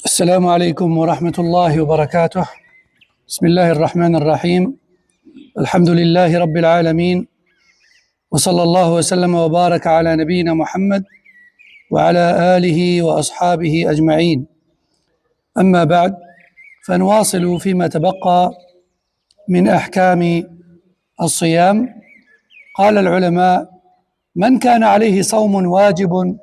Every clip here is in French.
السلام عليكم ورحمة الله وبركاته. بسم الله الرحمن الرحيم. الحمد لله رب العالمين، وصلى الله وسلم وبارك على نبينا محمد وعلى آله وأصحابه أجمعين. أما بعد، فنواصل فيما تبقى من أحكام الصيام. قال العلماء: من كان عليه صوم واجب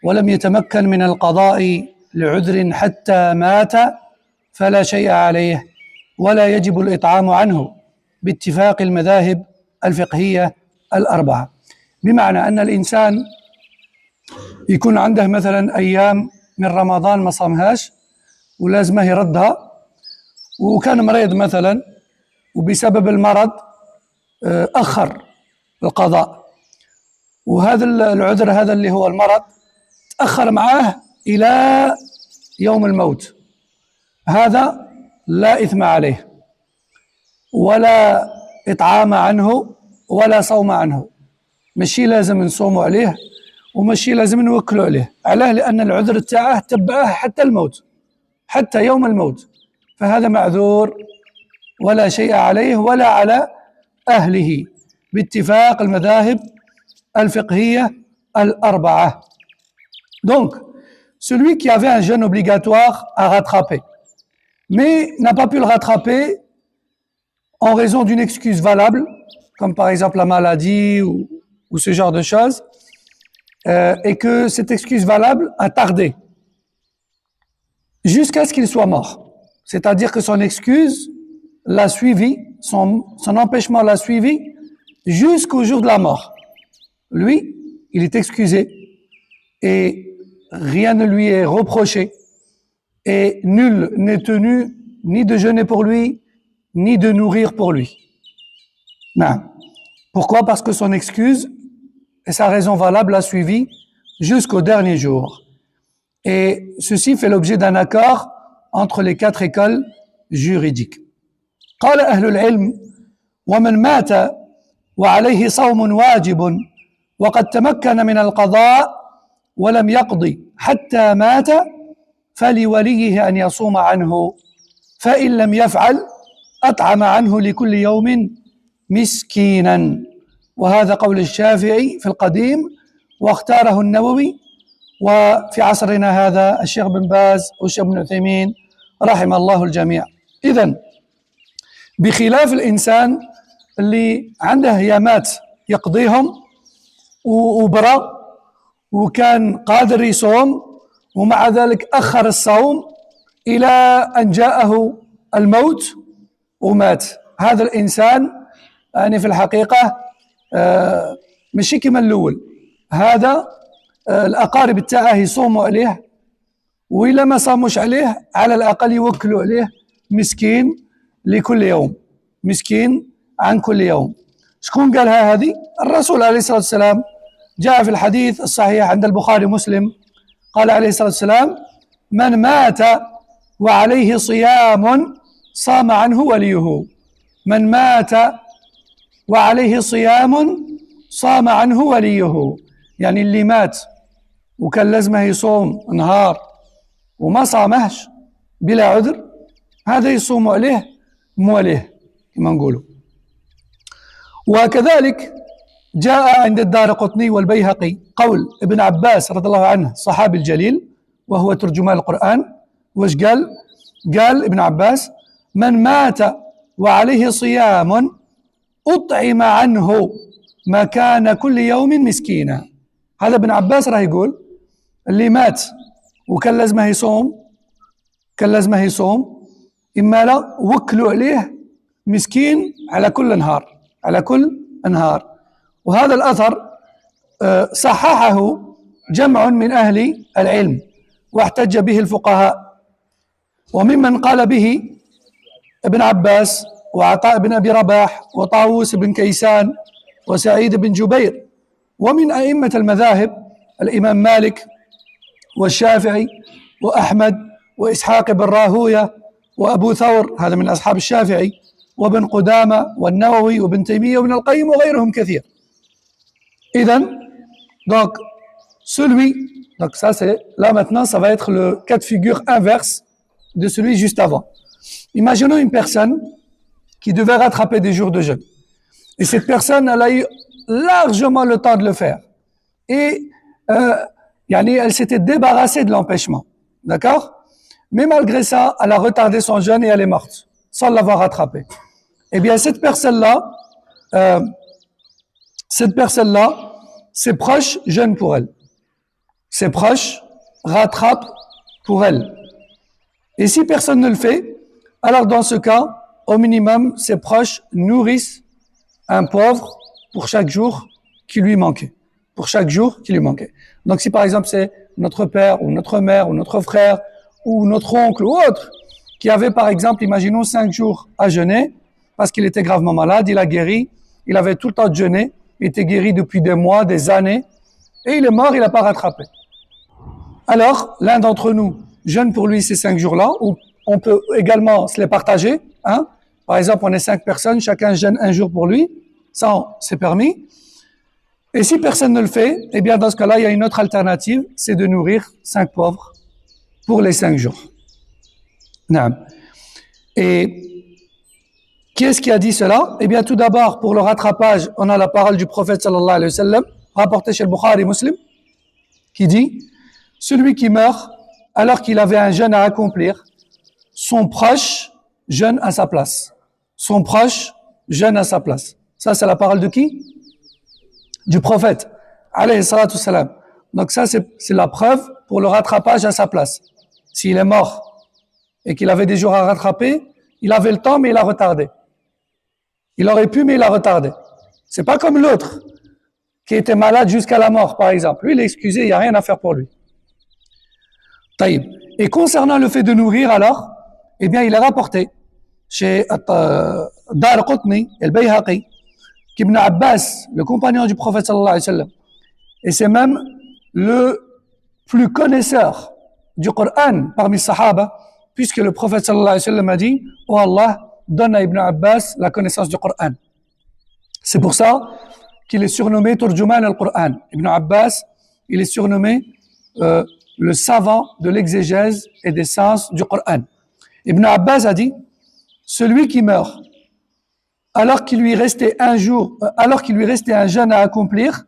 ولم يتمكن من القضاء لعذر حتى مات فلا شيء عليه ولا يجب الإطعام عنه باتفاق المذاهب الفقهية الأربعة. بمعنى أن الإنسان يكون عنده مثلا أيام من رمضان ما صامهاش ولازمه يردها، وكان مريض مثلا وبسبب المرض أخر القضاء، وهذا العذر هذا اللي هو المرض تأخر معاه إلى يوم الموت، هذا لا إثم عليه ولا إطعام عنه ولا صوم عنه. ماشي لازم نصوموا عليه وماشي لازم نوكلوا عليه. علاه؟ لأن العذر تاعه تبعه حتى الموت، حتى يوم الموت، فهذا معذور ولا شيء عليه ولا على أهله باتفاق المذاهب الفقهية الأربعة. Donc, celui qui avait un jeûne obligatoire à rattraper, mais n'a pas pu le rattraper en raison d'une excuse valable, comme par exemple la maladie ou ce genre de choses, et que cette excuse valable a tardé jusqu'à ce qu'il soit mort. C'est-à-dire que son excuse l'a suivi, son empêchement l'a suivi jusqu'au jour de la mort. Lui, il est excusé et rien ne lui est reproché et nul n'est tenu ni de jeûner pour lui ni de nourrir pour lui. Non. Pourquoi? Parce que son excuse et sa raison valable l'a suivi jusqu'au dernier jour. Et ceci fait l'objet d'un accord entre les quatre écoles juridiques. قال أهل العلم: ومن مات وعليه صوم واجب وقد تمكن من القضاء ولم يقضي حتى مات فلوليه أن يصوم عنه، فإن لم يفعل أطعم عنه لكل يوم مسكينا. وهذا قول الشافعي في القديم، واختاره النووي، وفي عصرنا هذا الشيخ بن باز والشيخ بن عثيمين رحم الله الجميع. إذن بخلاف الإنسان اللي عنده أيامات يقضيهم وبرأ وكان قادر يصوم ومع ذلك أخر الصوم إلى أن جاءه الموت ومات، هذا الإنسان يعني في الحقيقة ماشي كما الأول. هذا الأقارب تاعه يصوموا عليه، وإلا ما صاموش عليه على الأقل يوكلوا عليه مسكين لكل يوم، مسكين عن كل يوم. شكون قالها هذه؟ الرسول عليه الصلاة والسلام. جاء في الحديث الصحيح عند البخاري ومسلم، قال عليه الصلاة والسلام: من مات وعليه صيام صام عنه وليه. من مات وعليه صيام صام عنه وليه، يعني اللي مات وكان لازمه يصوم نهار وما صامهش بلا عذر، هذا يصوم عليه موليه كما نقولوا. وكذلك جاء عند الدارقطني والبيهقي قول ابن عباس رضي الله عنه الصحابي الجليل وهو ترجمان القرآن. وش قال؟ قال ابن عباس: من مات وعليه صيام أطعم عنه مكان كل يوم مسكينا. هذا ابن عباس راه يقول اللي مات وكان لازمه يصوم، إما لا وكلوا عليه مسكين على كل نهار. وهذا الأثر صححه جمع من أهل العلم واحتج به الفقهاء، وممن قال به ابن عباس وعطاء بن أبي رباح وطاووس بن كيسان وسعيد بن جبير، ومن أئمة المذاهب الإمام مالك والشافعي وأحمد وإسحاق بن راهوية وأبو ثور، هذا من أصحاب الشافعي، وابن قدامة والنووي وابن تيمية وابن القيم وغيرهم كثير. إذن donc Donc ça c'est, là maintenant ça va être le cas de figure inverse de celui juste avant. Imaginons une personne qui devait rattraper des jours de jeûne. Et cette personne, elle a eu largement le temps de le faire. Et elle s'était débarrassée de l'empêchement. D'accord? Mais malgré ça, elle a retardé son jeûne et elle est morte, sans l'avoir rattrapé. Eh bien, cette personne-là, ses proches jeûnent pour elle. Ses proches rattrapent pour elle. Et si personne ne le fait, alors dans ce cas, au minimum, ses proches nourrissent un pauvre pour chaque jour qui lui manquait. Pour chaque jour qui lui manquait. Donc si par exemple c'est notre père ou notre mère ou notre frère ou notre oncle ou autre qui avait par exemple, imaginons 5 jours à jeûner parce qu'il était gravement malade, il a guéri, il avait tout le temps de jeûner, il était guéri depuis des mois, des années et il est mort, il n'a pas rattrapé. Alors, l'un d'entre nous jeûne pour lui ces 5 jours-là, ou on peut également se les partager. Hein? Par exemple, on est 5 personnes, chacun jeûne un jour pour lui. Ça, c'est permis. Et si personne ne le fait, eh bien, dans ce cas-là, il y a une autre alternative, c'est de nourrir 5 pauvres pour les 5 jours. Non. Et qui est-ce qui a dit cela? Eh bien, tout d'abord, pour le rattrapage, on a la parole du prophète sallallahu alayhi wa sallam, rapportée chez le Bukhari Muslim, qui dit « Celui qui meurt alors qu'il avait un jeûne à accomplir, son proche jeûne à sa place. » Son proche jeûne à sa place. Ça, c'est la parole de qui? Du prophète, alayhi salatu salam. Donc ça, c'est la preuve pour le rattrapage à sa place. S'il est mort et qu'il avait des jours à rattraper, il avait le temps, mais il a retardé. Il aurait pu, mais il a retardé. C'est pas comme l'autre, qui était malade jusqu'à la mort, par exemple. Lui, il est excusé, il n'y a rien à faire pour lui. Taïb. Et concernant le fait de nourrir, alors, eh bien, il est rapporté chez Dar Qutni, el-Bayhaqi, qu'Ibn Abbas, le compagnon du prophète sallallahu alayhi wa sallam, et c'est même le plus connaisseur du Coran parmi les Sahaba, puisque le prophète sallallahu alayhi wa sallam a dit « Oh Allah, donne à Ibn Abbas la connaissance du Coran ». C'est pour ça qu'il est surnommé Turjuman al-Qur'an. Ibn Abbas, il est surnommé le savant de l'exégèse et des sens du Coran. Ibn Abbas a dit « Celui qui meurt alors qu'il lui restait un jeûne à accomplir,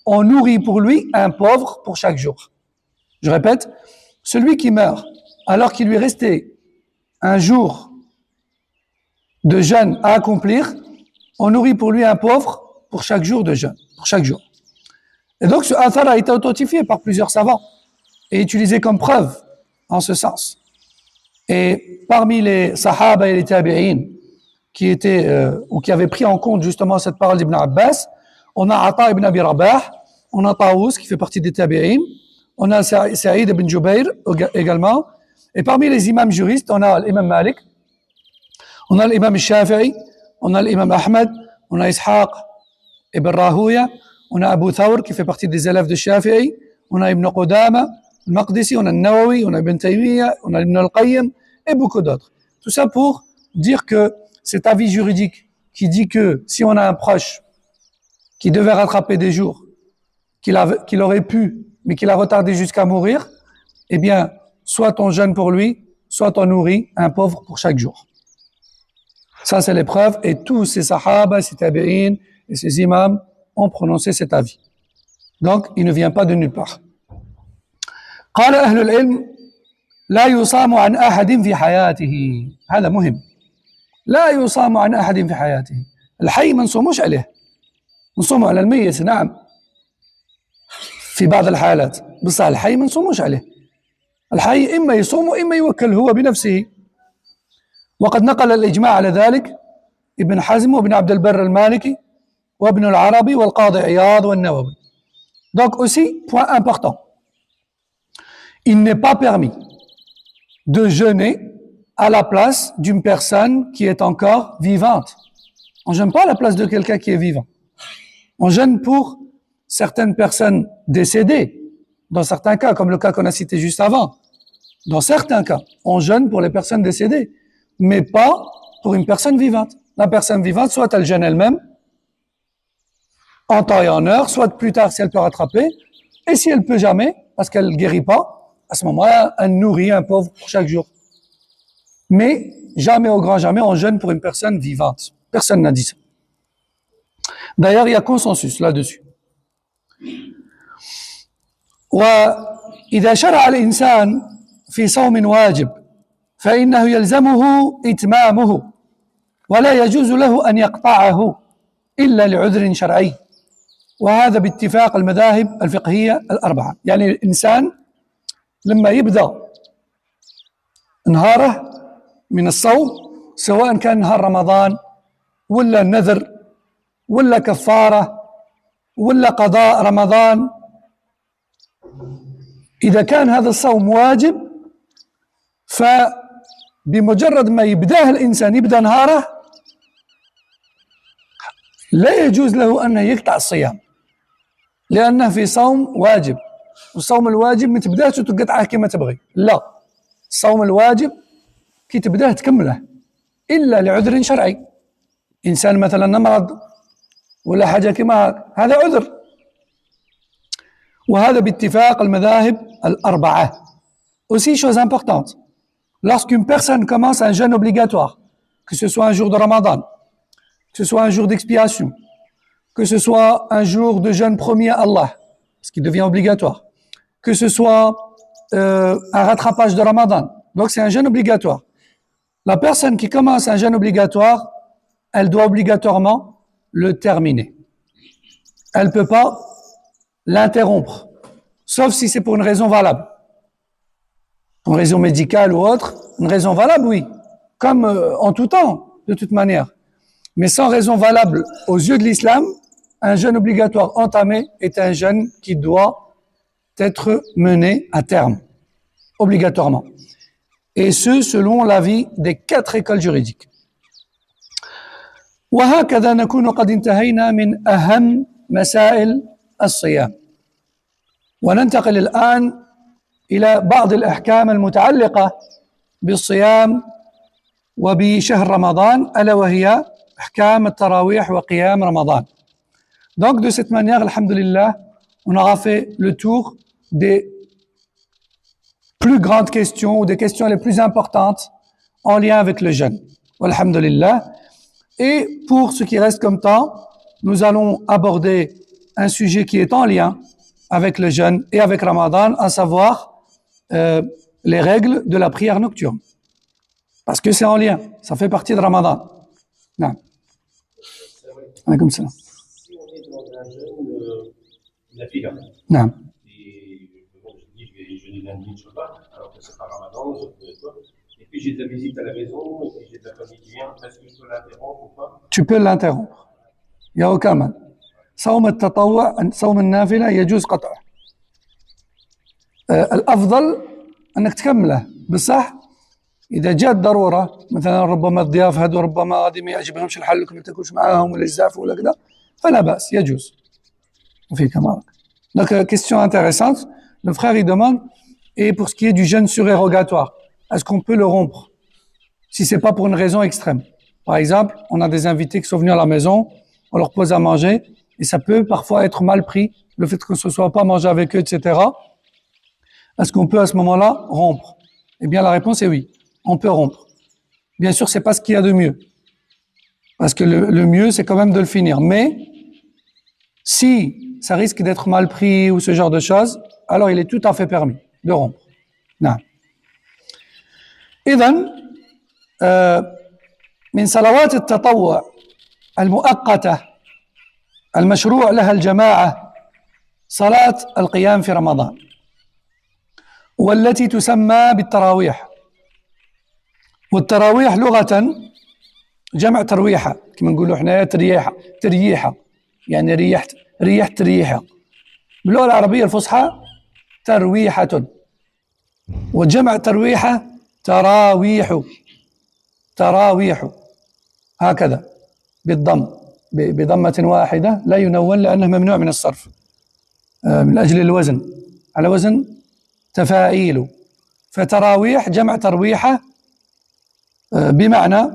on nourrit pour lui un pauvre pour chaque jour. » Je répète, celui qui meurt alors qu'il lui restait un jour de jeûne à accomplir, on nourrit pour lui un pauvre pour chaque jour de jeûne, pour chaque jour. Et donc ce athar a été authentifié par plusieurs savants et utilisé comme preuve en ce sens. Et parmi les sahaba et les tabi'in qui étaient ou qui avaient pris en compte justement cette parole d'Ibn Abbas, on a Ata ibn Abi Rabah, on a Taous qui fait partie des tabi'in, on a Saïd ibn Jubayr également, et parmi les imams juristes, on a l'imam Malik, on a l'imam Shafi'i, on a l'imam Ahmed, on a Ishaq ibn Rahouya, on a Abu Thawr qui fait partie des élèves de Shafi'i, on a Ibn Qudama, Al-Maqdisi, on a Nawawi, on a Ibn Taymiyyah, on a Ibn Al-Qayyim et beaucoup d'autres. Tout ça pour dire que cet avis juridique qui dit que si on a un proche qui devait rattraper des jours, qu'il aurait pu, mais qu'il a retardé jusqu'à mourir, eh bien, soit on jeûne pour lui, soit on nourrit un pauvre pour chaque jour. Ça, c'est l'épreuve, et tous ces sahaba, ces tabi'in et ces imams ont prononcé cet avis. Donc, il ne vient pas de nulle part. قال أهل العلم لا يصام عن أحد في حياته. هذا مهم. لا يصام عن أحد في حياته. الحي ما نصوموش عليه. نصوم على الميت نعم. في بعض الحالات. بس الحي ما نصوموش عليه. الحي إما يصوم وإما يوكل هو بنفسه. وقد نقل الإجماع على ذلك ابن حزم وابن عبد البر المالكي وابن العربي والقاضي عياض والنووي. Donc aussi, point important. Il n'est pas permis de jeûner à la place d'une personne qui est encore vivante. On ne jeûne pas à la place de quelqu'un qui est vivant. On jeûne pour certaines personnes décédées, dans certains cas, comme le cas qu'on a cité juste avant. Dans certains cas, on jeûne pour les personnes décédées, mais pas pour une personne vivante. La personne vivante, soit elle jeûne elle-même, en temps et en heure, soit plus tard si elle peut rattraper, Et si elle ne peut jamais, parce qu'elle ne guérit pas, à ce moment-là, elle nourrit un pauvre pour chaque jour. Mais jamais, au grand jamais, on jeûne pour une personne vivante. Personne n'a dit ça. D'ailleurs, il y a consensus là-dessus. وإذا شرع الإنسان في صوم واجب فإنه يلزمه إتمامه ولا يجوز له أن يقطعه إلا لعذر شرعي وهذا باتفاق المذاهب الفقهية الأربعة. يعني الإنسان لما يبدأ نهاره من الصوم سواء كان نهار رمضان ولا نذر ولا كفارة ولا قضاء رمضان، إذا كان هذا الصوم واجب فبمجرد ما يبدأه الإنسان يبدأ نهاره لا يجوز له أن يقطع الصيام لأنه في صوم واجب، والصوم الواجب ما تبدأش وتقطعه كما تبغي، لا، الصوم الواجب كي تبدأه تكمله إلا لعذر شرعي. إنسان مثلا مرض ولا حاجة كما هذا عذر، وهذا باتفاق المذاهب الأربعة. Aussi, chose importante, lorsqu'une personne commence un jeûne obligatoire, que ce soit un jour de Ramadan, que ce soit un jour d'expiation, que ce soit un jour de jeûne promis à Allah, ce qui devient obligatoire, que ce soit un rattrapage de Ramadan, donc c'est un jeûne obligatoire. La personne qui commence un jeûne obligatoire, elle doit obligatoirement le terminer. Elle ne peut pas l'interrompre, sauf si c'est pour une raison valable. Pour une raison médicale ou autre, une raison valable, oui, comme en tout temps, de toute manière. Mais sans raison valable aux yeux de l'islam, un jeûne obligatoire entamé est un jeûne qui doit être mené à terme, obligatoirement. Et ce, selon l'avis des 4 écoles juridiques. وهكذا نكون قد انتهينا من أهم مسائل الصيام. وننتقل الآن إلى بعض الأحكام المتعلقة بالصيام وبشهر رمضان ألا وهي أحكام التراويح وقيام رمضان. Donc de cette manière, alhamdulillah, on aura fait le tour des plus grandes questions ou des questions les plus importantes en lien avec le jeûne. Alhamdulillah. Et pour ce qui reste comme temps, nous allons aborder un sujet qui est en lien avec le jeûne et avec Ramadan, à savoir les règles de la prière nocturne. Parce que c'est en lien, ça fait partie de Ramadan. Non. Comme ça. Si on est dans un jeûne, la fila. Non. Et bon, je dis, je vais jeûner lundi, je ne peux pas, alors que c'est pas Ramadan, et puis j'ai de la visite à la maison, et puis j'ai de la famille qui vient, est-ce que je peux l'interrompre ou pas? Tu peux l'interrompre. Il n'y a aucun mal. صوم التطوع صوم النافلة يجوز قطعه. الأفضل أنك تكمله، بصح إذا جاءت ضرورة مثلا ربما الضياف هذو ربما غادي ما يعجبهمش الحل لك ما تاكلش معاهم ولا يزعفوا ولا كذا فلا بأس يجوز. وفيك معك. Donc question intéressante, le frère il demande et pour ce qui est du jeûne surérogatoire, est-ce qu'on peut le rompre si c'est pas pour une raison extrême? Par exemple, on a des invités qui sont venus à la maison, on leur pose à manger et ça peut parfois être mal pris, le fait que ce soit pas mangé avec eux, etc. Est-ce qu'on peut à ce moment-là rompre? Eh bien, la réponse est oui, on peut rompre. Bien sûr, c'est pas ce qu'il y a de mieux, parce que le mieux, c'est quand même de le finir. Mais si ça risque d'être mal pris ou ce genre de choses, alors il est tout à fait permis de rompre. Non. إذن من صلوات التطوع المؤقتة المشروع لها الجماعة صلاة القيام في رمضان والتي تسمى بالتراويح. والتراويح لغة جمع ترويحة كما نقولوا احنا ترييحة يعني ريحت ترييحة. باللغة العربية الفصحى ترويحة، وجمع ترويحة تراويح هكذا بضمة واحدة لا ينون لأنه ممنوع من الصرف من أجل الوزن على وزن تفاعيل. فتراويح جمع ترويحة بمعنى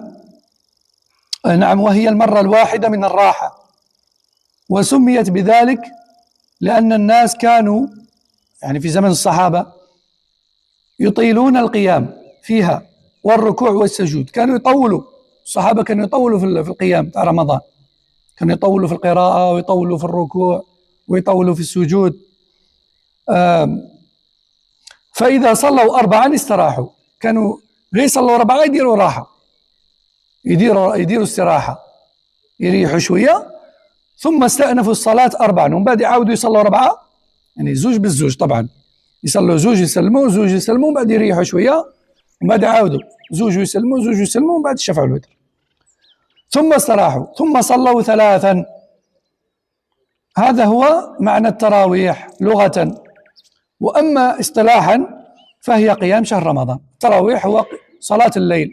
نعم وهي المرة الواحدة من الراحة، وسميت بذلك لأن الناس كانوا يعني في زمن الصحابة يطيلون القيام فيها والركوع والسجود، كانوا يطولوا، الصحابة كانوا يطولوا في القيام تاع رمضان، كانوا يطولوا في القراءة ويطولوا في الركوع ويطولوا في السجود. فإذا صلوا 4 استراحوا، كانوا غير صلوا 4 يديروا راحة، يديروا استراحة، يريحوا شوية ثم استأنفوا الصلاة 4 ومن بعد يعاودوا يصلوا 4، يعني زوج بالزوج طبعا، يصلوا زوج يسلموا زوج يسلموا ومن بعد يريحوا شوية ومن بعد يعاودوا زوج يسلموا زوج يسلموا ومن بعد الشفع والوتر، ثم استراحوا ثم صلوا 3. هذا هو معنى التراويح لغة، وأما اصطلاحا فهي قيام شهر رمضان. التراويح هو صلاة الليل،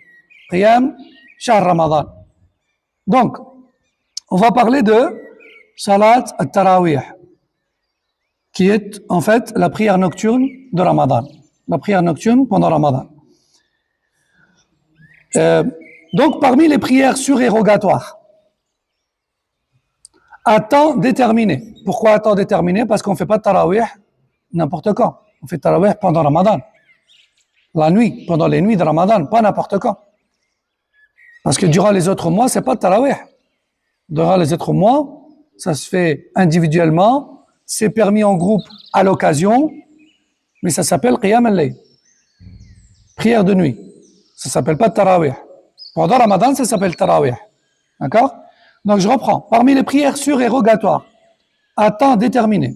قيام شهر رمضان. Donc, on va parler de Salat al-Tarawih, qui est en fait la prière nocturne de Ramadan, la prière nocturne pendant Ramadan. Donc, parmi les prières surérogatoires, à temps déterminé. Pourquoi à temps déterminé? Parce qu'on ne fait pas de Tarawih n'importe quand. On fait Tarawih pendant Ramadan, la nuit, pendant les nuits de Ramadan, pas n'importe quand. Parce que durant les autres mois, c'est pas de Tarawih. Durant les autres mois, ça se fait individuellement, c'est permis en groupe à l'occasion, mais ça s'appelle Qiyam al-Layl, prière de nuit. Ça s'appelle pas Tarawih. Pendant Ramadan, ça s'appelle Tarawih. D'accord? Donc je reprends. Parmi les prières surérogatoires, à temps déterminé,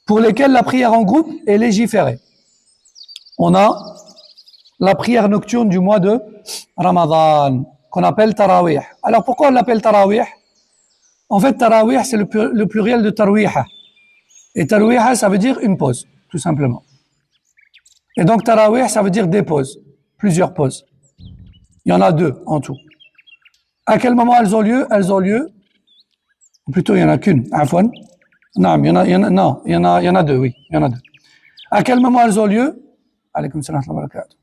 pour lesquelles la prière en groupe est légiférée, on a la prière nocturne du mois de Ramadan, qu'on appelle Tarawih. Alors pourquoi on l'appelle Tarawih? En fait, Tarawih, c'est le pluriel de Tarwiha. Et Tarwiha, ça veut dire une pause, tout simplement. Et donc Tarawih, ça veut dire des pauses, plusieurs pauses. Il y en a 2 en tout. À quel moment elles ont lieu? Elles ont lieu, ou plutôt il n'y en a qu'une, Afwan. Non, il y en a 2, oui, il y en a 2. À quel moment elles ont lieu? Alaykoum salam wa barakatuh.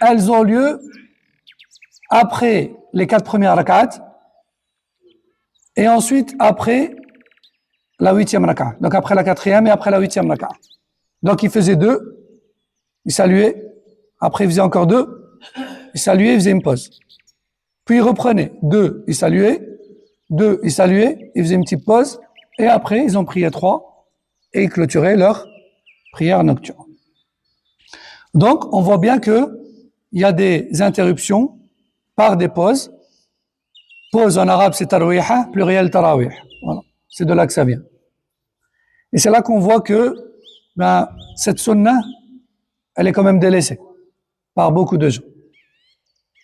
Elles ont lieu après les 4 premières rak'at et ensuite après la 8e rak'at. Donc après la 4e et après la 8e rak'at. Donc il faisait 2, il saluait, après il faisait encore 2, il saluait, il faisait une pause. Puis il reprenait 2, il saluait, 2, il saluait, il faisait une petite pause, et après ils ont prié 3 et ils clôturaient leur prière nocturne. Donc on voit bien que il y a des interruptions par des pauses. Pause en arabe c'est tarwiha, pluriel tarawih. Voilà, c'est de là que ça vient. Et c'est là qu'on voit que cette sunna, elle est quand même délaissée par beaucoup de gens.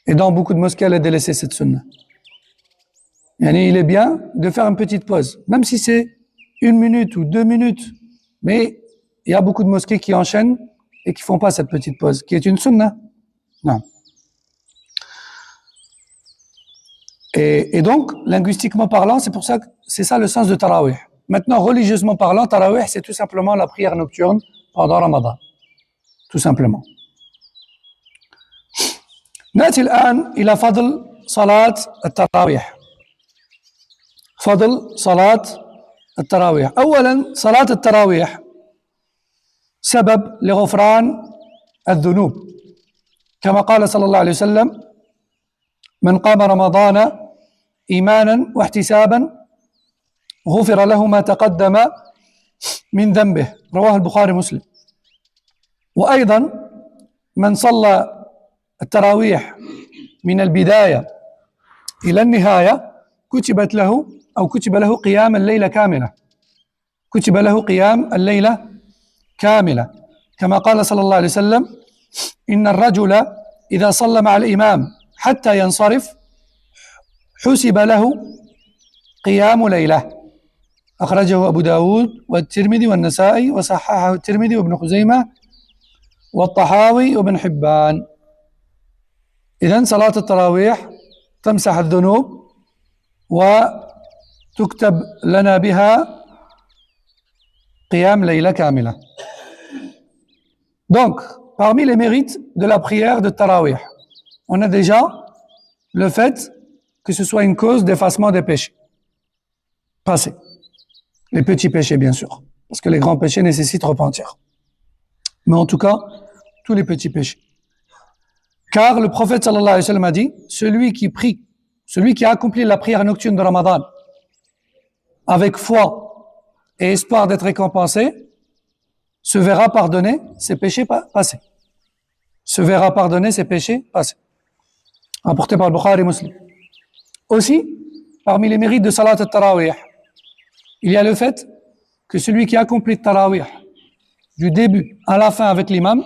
Et dans beaucoup de mosquées, elle est délaissée cette sunna. Il est bien de faire une petite pause, même si c'est 1 minute ou 2 minutes. Mais il y a beaucoup de mosquées qui enchaînent et qui font pas cette petite pause, qui est une sunna. Non. Et donc, linguistiquement parlant, c'est pour ça que c'est ça le sens de Tarawih. Maintenant, religieusement parlant, Tarawih, c'est tout simplement la prière nocturne pendant Ramadan. Tout simplement. نأتي الآن إلى فضل صلاة التراويح. فضل صلاة التراويح. أولا صلاة التراويح سبب لغفران الذنوب، كما قال صلى الله عليه وسلم: من قام رمضان إيمانا واحتسابا غفر له ما تقدم من ذنبه، رواه البخاري ومسلم. وأيضا من صلى التراويح من البداية إلى النهاية كتب له قيام الليلة كاملة، كتب له قيام الليلة كاملة، كما قال صلى الله عليه وسلم: إن الرجل إذا صلى مع الإمام حتى ينصرف حسب له قيام ليلة. أخرجه أبو داود والترمذي والنسائي وصححه الترمذي وابن خزيمة والطحاوي وابن حبان. إذن صلاة التراويح تمسح الذنوب وتكتب لنا بها قيام ليلة كاملة. Donc, parmi les mérites de la prière de Tarawih, on a déjà le fait que ce soit une cause d'effacement des péchés passés. Les petits péchés, bien sûr. Parce que les grands péchés nécessitent repentir. Mais en tout cas, tous les petits péchés. Car le prophète sallallahu alayhi wa sallam a dit, celui qui prie, celui qui a accompli la prière nocturne de Ramadan avec foi et espoir d'être récompensé, se verra pardonner ses péchés passés. Se verra pardonner ses péchés passés. Rapporté par Bukhari Muslim. Aussi, parmi les mérites de Salat al-Tarawih, il y a le fait que celui qui accomplit le Tarawih du début à la fin avec l'imam,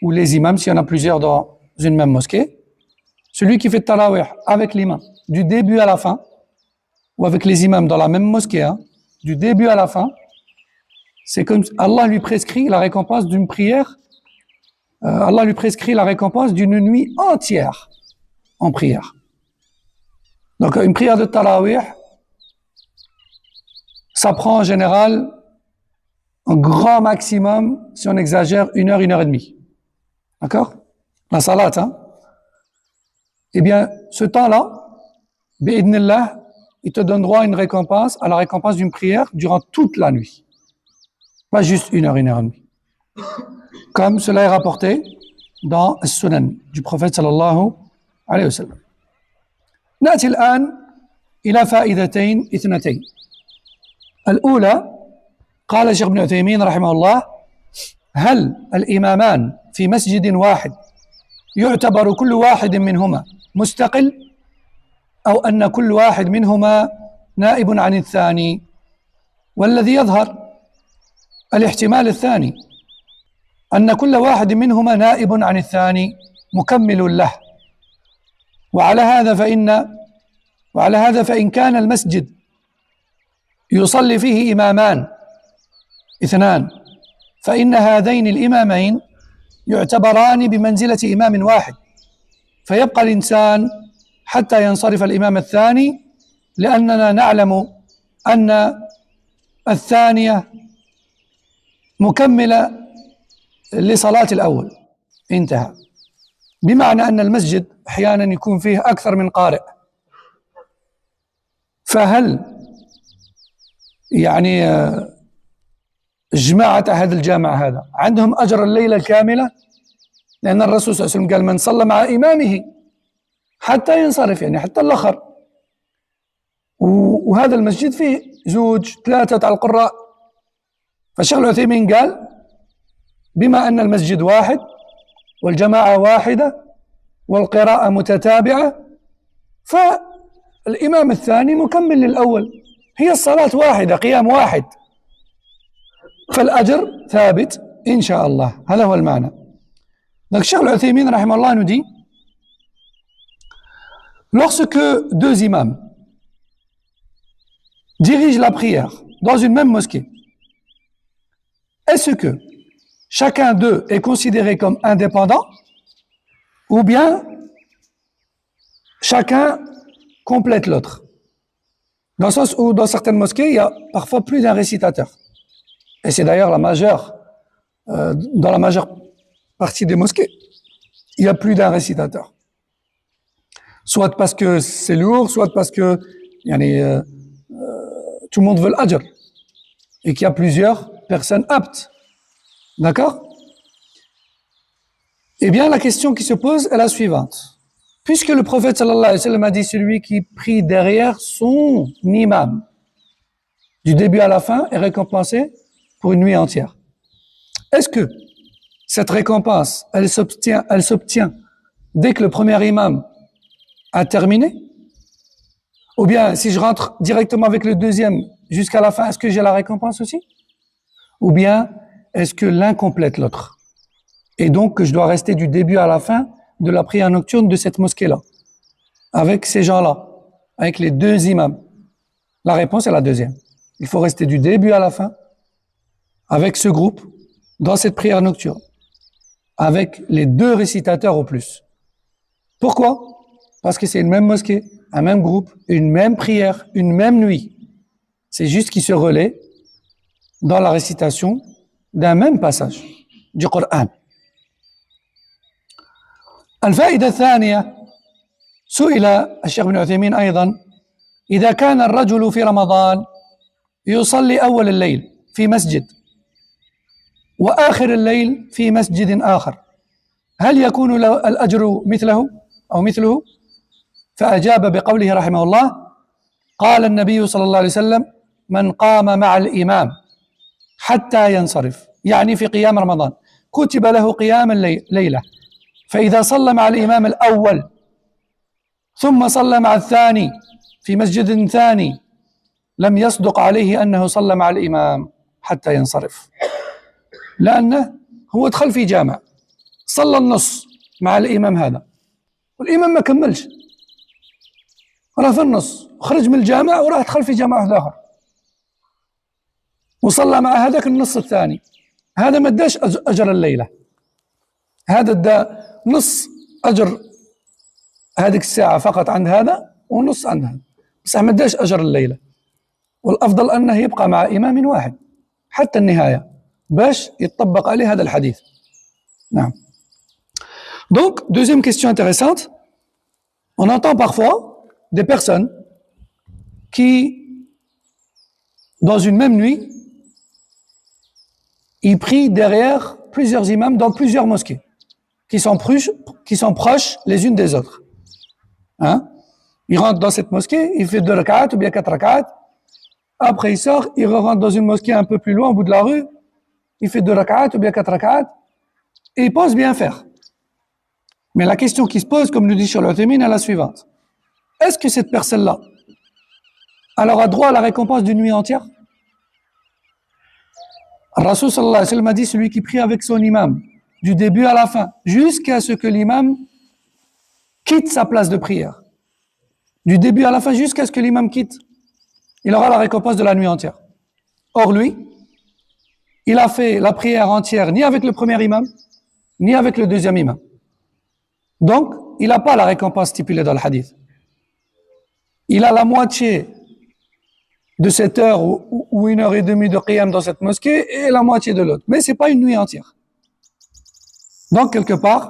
ou les imams, s'il y en a plusieurs dans une même mosquée, celui qui fait le Tarawih avec l'imam du début à la fin, ou avec les imams dans la même mosquée, hein, du début à la fin, c'est comme Allah lui prescrit la récompense d'une prière, Allah lui prescrit la récompense d'une nuit entière en prière. Donc une prière de Tarawih, ça prend en général un grand maximum, si on exagère, 1 heure, 1 heure et demie. D'accord? La salat, hein? Eh bien, ce temps-là, bi'idnillah, il te donne droit à une récompense, à la récompense d'une prière durant toute la nuit. Pas juste 1 heure, 1 heure et demie. Comme cela est rapporté dans le Sunan du prophète sallallahu alayhi wa sallam. نأتي الآن إلى فائدتين اثنتين. الأولى قال الشيخ ابن عثيمين رحمه الله: هل الإمامان في مسجد واحد يعتبر كل واحد منهما مستقل أو أن كل واحد منهما نائب عن الثاني؟ والذي يظهر الاحتمال الثاني، أن كل واحد منهما نائب عن الثاني مكمل له. وعلى هذا فإن كان المسجد يصلي فيه إمامان اثنان، فإن هذين الإمامين يعتبران بمنزلة إمام واحد، فيبقى الإنسان حتى ينصرف الإمام الثاني، لأننا نعلم أن الثانية مكملة لصلاة الأول. انتهى. بمعنى أن المسجد أحيانا يكون فيه أكثر من قارئ، فهل يعني جماعة أهل الجامعة هذا عندهم أجر الليلة الكاملة؟ لأن الرسول صلى الله عليه وسلم قال: من صلى مع إمامه حتى ينصرف، يعني حتى الآخر. وهذا المسجد فيه 2 3 على القراء. فالشيخ العثيمين قال: بما أن المسجد واحد والجماعة واحدة والقراءة متتابعة، فالإمام الثاني مكمل للأول، هي الصلاة واحدة، قيام واحد، فالأجر ثابت إن شاء الله. هذا هو المعنى. Donc Cheikh Al-Uthaymin rahimahullah nous dit: lorsque 2 imams dirigent la prière dans une même mosquée, est-ce que chacun d'eux est considéré comme indépendant, ou bien chacun complète l'autre? Dans le sens où dans certaines mosquées, il y a parfois plus d'un récitateur. Et c'est d'ailleurs dans la majeure partie des mosquées, il y a plus d'un récitateur. Soit parce que c'est lourd, soit parce que tout le monde veut l'ajr et qu'il y a plusieurs personnes aptes. D'accord? Eh bien, la question qui se pose est la suivante. Puisque le prophète sallallahu alayhi wa sallam a dit: celui qui prie derrière son imam du début à la fin est récompensé pour une nuit entière. Est-ce que cette récompense, elle s'obtient dès que le premier imam a terminé? Ou bien, si je rentre directement avec le deuxième jusqu'à la fin, est-ce que j'ai la récompense aussi? Ou bien, est-ce que l'un complète l'autre? Et donc, je dois rester du début à la fin de la prière nocturne de cette mosquée-là, avec ces gens-là, avec les 2 imams? La réponse est la deuxième. Il faut rester du début à la fin, avec ce groupe, dans cette prière nocturne, avec les 2 récitateurs au plus. Pourquoi? Parce que c'est une même mosquée, un même groupe, une même prière, une même nuit. C'est juste qu'ils se relaient dans la récitation d'un même passage du Coran. الفائدة الثانية، سئل الشيخ ابن عثيمين أيضا: إذا كان الرجل في رمضان يصلي أول الليل في مسجد وآخر الليل في مسجد آخر، هل يكون له الأجر مثله أو مثله؟ فأجاب بقوله رحمه الله: قال النبي صلى الله عليه وسلم: من قام مع الإمام حتى ينصرف، يعني في قيام رمضان، كتب له قيام الليلة، فإذا صلى مع الإمام الأول ثم صلى مع الثاني في مسجد ثاني لم يصدق عليه أنه صلى مع الإمام حتى ينصرف، لأنه هو دخل في جامع صلى النص مع الإمام هذا والإمام ما كملش، راه في النص، خرج من الجامع وراح دخل في جامع واحد آخر وصلى مع هذاك النص الثاني، هذا ما اداش أجر الليلة، هذا ادى نص أجر هذيك الساعة فقط عند هذا ونص عند هذا، بصح ما اداش أجر الليلة. والأفضل أنه يبقى مع إمام واحد حتى النهاية باش يطبق عليه هذا الحديث. نعم. Donc, deuxième question intéressante, on entend parfois des personnes qui, dans une même nuit, ils prient derrière plusieurs imams dans plusieurs mosquées qui sont proches les unes des autres. Hein? Il rentre dans cette mosquée, il fait 2 rak'at ou bien 4 rak'at, après il sort, il rentre dans une mosquée un peu plus loin au bout de la rue, il fait 2 rak'at ou bien 4 rak'at, et il pense bien faire. Mais la question qui se pose, comme nous dit Cheikh Al-Uthaymin, est la suivante. Est-ce que cette personne-là, elle aura droit à la récompense d'une nuit entière? Rasul sallallahu alayhi wa sallam a dit: celui qui prie avec son imam, du début à la fin, jusqu'à ce que l'imam quitte sa place de prière. Du début à la fin, jusqu'à ce que l'imam quitte, il aura la récompense de la nuit entière. Or lui, il a fait la prière entière ni avec le premier imam, ni avec le deuxième imam. Donc, il n'a pas la récompense stipulée dans le hadith. Il a la moitié de cette heure ou 1h30 de qiyam dans cette mosquée et la moitié de l'autre. Mais ce n'est pas une nuit entière. Donc, quelque part,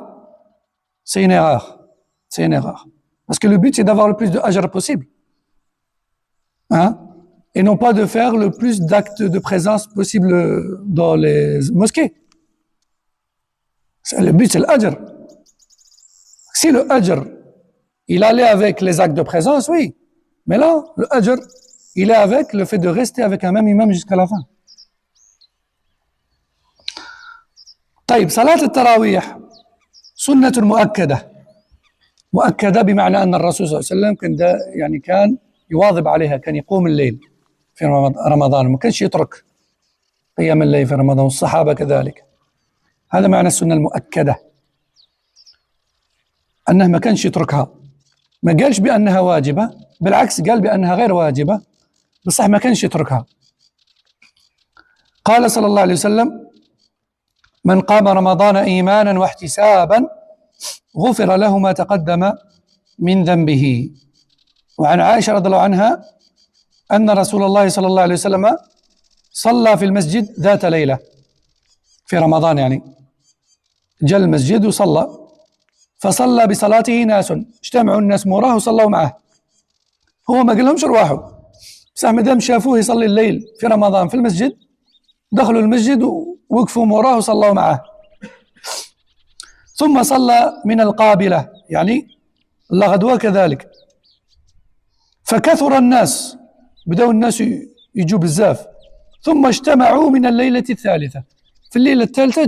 c'est une erreur. C'est une erreur. Parce que le but, c'est d'avoir le plus de ajr possible. Hein? Et non pas de faire le plus d'actes de présence possible dans les mosquées. Le but, c'est l'ajr. Si le ajr, il allait avec les actes de présence, oui. Mais là, le ajr, il est avec le fait de rester avec un même imam jusqu'à la fin. طيب صلاة التراويح سنة مؤكدة. مؤكدة بمعنى أن الرسول صلى الله عليه وسلم كان يواظب عليها، كان يقوم الليل في رمضان، ما كانش يترك قيام الليل في رمضان، والصحابة كذلك. هذا معنى السنة المؤكدة، أنه ما كانش يتركها، ما قالش بأنها واجبة، بالعكس قال بأنها غير واجبة، بصح ما كانش يتركها. قال صلى الله عليه وسلم: من قام رمضان إيمانا واحتسابا غفر له ما تقدم من ذنبه. وعن عائشة رضي الله عنها أن رسول الله صلى الله عليه وسلم صلى في المسجد ذات ليلة في رمضان، يعني جاء المسجد وصلى، فصلى بصلاته ناس، اجتمعوا الناس موراه وصلوا معه، هو ما قال لهمش ارواحوا، بصح مادام شافوه يصلي الليل في رمضان في المسجد دخلوا المسجد ووقفوا موراه وصلوا معه. ثم صلى من القابلة، يعني الغدوة كذلك، فكثر الناس، بدأوا الناس يجوا بزاف، ثم اجتمعوا من الليلة الثالثة، في الليلة الثالثة